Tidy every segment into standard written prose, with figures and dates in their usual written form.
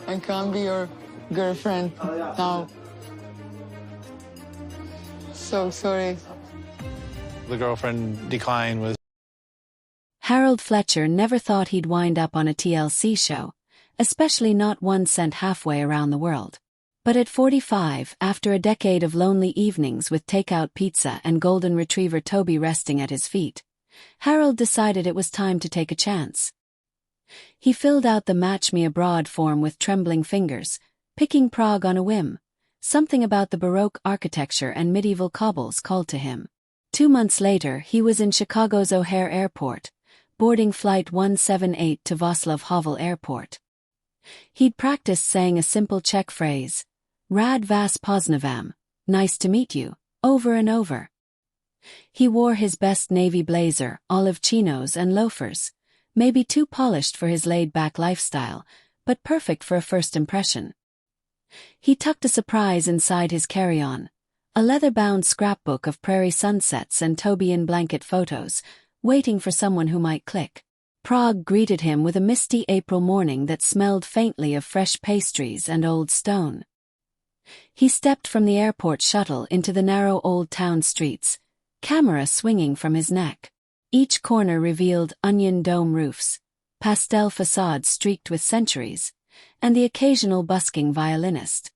I can't be your girlfriend now. So sorry. The girlfriend decline was... Harold Fletcher never thought he'd wind up on a TLC show, especially not one sent halfway around the world. But at 45, after a decade of lonely evenings with takeout pizza and golden retriever Toby resting at his feet, Harold decided it was time to take a chance. He filled out the Match Me Abroad form with trembling fingers, picking Prague on a whim. Something about the Baroque architecture and medieval cobbles called to him. 2 months later, he was in Chicago's O'Hare Airport, boarding Flight 178 to Václav Havel Airport. He'd practiced saying a simple Czech phrase, Rád vás poznávám, nice to meet you, over and over. He wore his best navy blazer, olive chinos and loafers, maybe too polished for his laid-back lifestyle, but perfect for a first impression. He tucked a surprise inside his carry-on, a leather-bound scrapbook of prairie sunsets and Toby-in-blanket photos, waiting for someone who might click. Prague greeted him with a misty April morning that smelled faintly of fresh pastries and old stone. He stepped from the airport shuttle into the narrow old town streets, camera swinging from his neck. Each corner revealed onion dome roofs, pastel facades streaked with centuries, and the occasional busking violinist.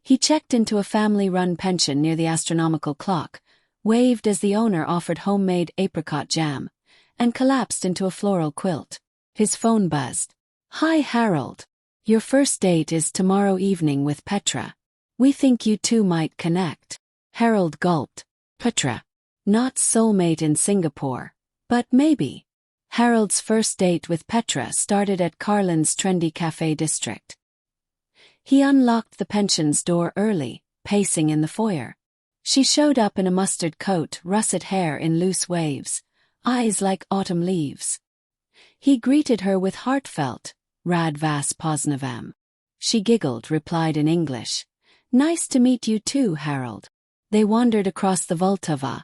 He checked into a family-run pension near the astronomical clock, waved as the owner offered homemade apricot jam, and collapsed into a floral quilt. His phone buzzed. Hi Harold. Your first date is tomorrow evening with Petra. We think you two might connect. Harold gulped. Petra. Not soulmate in Singapore. But maybe. Harold's first date with Petra started at Carlin's trendy cafe district. He unlocked the pension's door early, pacing in the foyer. She showed up in a mustard coat, russet hair in loose waves, eyes like autumn leaves. He greeted her with heartfelt, Rád vás poznávám. She giggled, replied in English, Nice to meet you too, Harold. They wandered across the Vltava,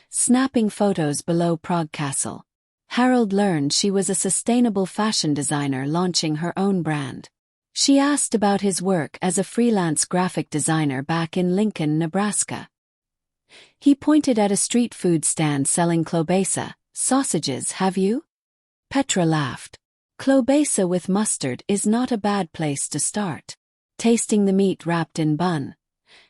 snapping photos below Prague Castle. Harold learned she was a sustainable fashion designer launching her own brand. She asked about his work as a freelance graphic designer back in Lincoln, Nebraska. He pointed at a street food stand selling klobasa. Sausages, have you? Petra laughed. Klobasa with mustard is not a bad place to start. Tasting the meat wrapped in bun,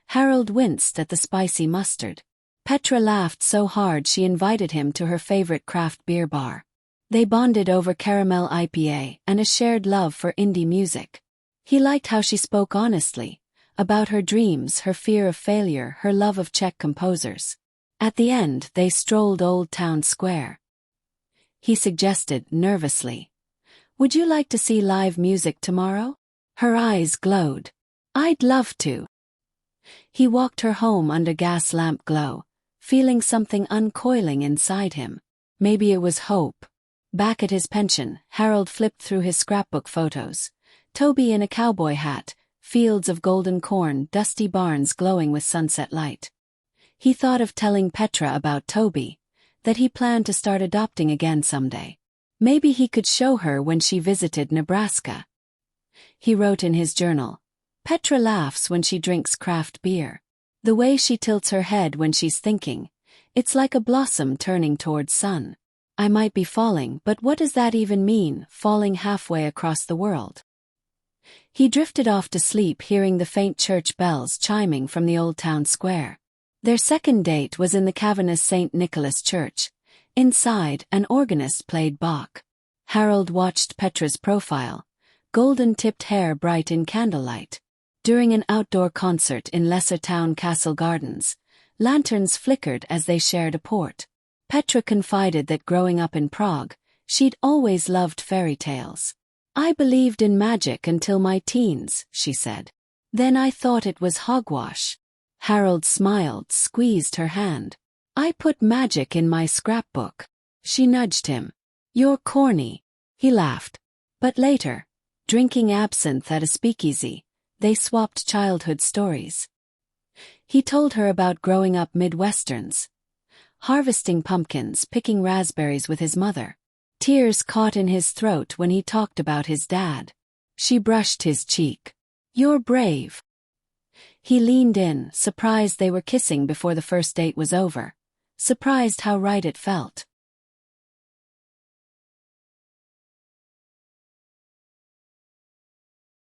Harold winced at the spicy mustard. Petra laughed so hard she invited him to her favorite craft beer bar. They bonded over caramel IPA and a shared love for indie music. He liked how she spoke honestly, about her dreams, her fear of failure, her love of Czech composers. At the end, they strolled Old Town Square. He suggested, nervously, Would you like to see live music tomorrow? Her eyes glowed. I'd love to. He walked her home under gas lamp glow, feeling something uncoiling inside him. Maybe it was hope. Back at his pension, Harold flipped through his scrapbook photos. Toby in a cowboy hat, fields of golden corn, dusty barns glowing with sunset light. He thought of telling Petra about Toby, that he planned to start adopting again someday. Maybe he could show her when she visited Nebraska. He wrote in his journal, Petra laughs when she drinks craft beer. The way she tilts her head when she's thinking, it's like a blossom turning towards sun. I might be falling, but what does that even mean, falling halfway across the world? He drifted off to sleep hearing the faint church bells chiming from the old town square. Their second date was in the cavernous St. Nicholas Church. Inside, an organist played Bach. Harold watched Petra's profile, golden-tipped hair bright in candlelight. During an outdoor concert in Lesser-Town Castle Gardens, lanterns flickered as they shared a port. Petra confided that growing up in Prague, she'd always loved fairy tales. I believed in magic until my teens, she said. Then I thought it was hogwash. Harold smiled, squeezed her hand. I put magic in my scrapbook. She nudged him. You're corny. He laughed. But later, drinking absinthe at a speakeasy, they swapped childhood stories. He told her about growing up Midwesterns, harvesting pumpkins, picking raspberries with his mother. Tears caught in his throat when he talked about his dad. She brushed his cheek. You're brave. He leaned in, surprised they were kissing before the first date was over. Surprised how right it felt.